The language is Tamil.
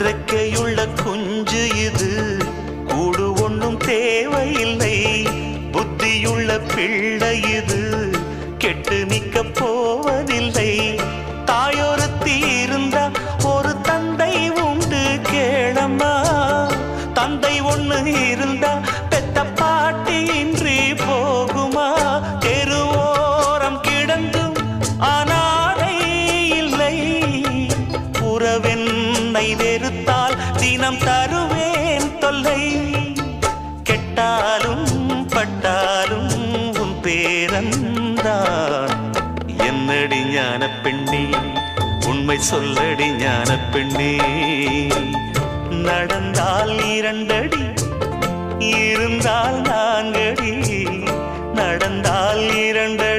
ரெக்கையுள்ள குஞ்சு இது, கூடு ஒண்ணும் தேவையில்லை. புத்தியுள்ள பிள்ளை இது, கெட்டு நிக்க போவதில்லை. தாயொருத்தி இருந்தா ஒரு தந்தை உண்டு கேளம்மா. தந்தை ஒண்ணு இருந்தா பெத்த பாட்டி இன்றி போகுமா? தெருவோரம் கிடந்தும் அனாதை இல்லை. உறவென்னை வெறுத்தால் தினம் தருவேன் தொல்லை. கெட்டாலும் பட்டாலும் உன் பேரன்தான். என்னடி ஞான பெண்ணே, உண்மை சொல்லடி ஞான பெண்ணே. நடந்தால் 2 அடி, இருந்தால் 4 அடி. நடந்தால் 2 அடி.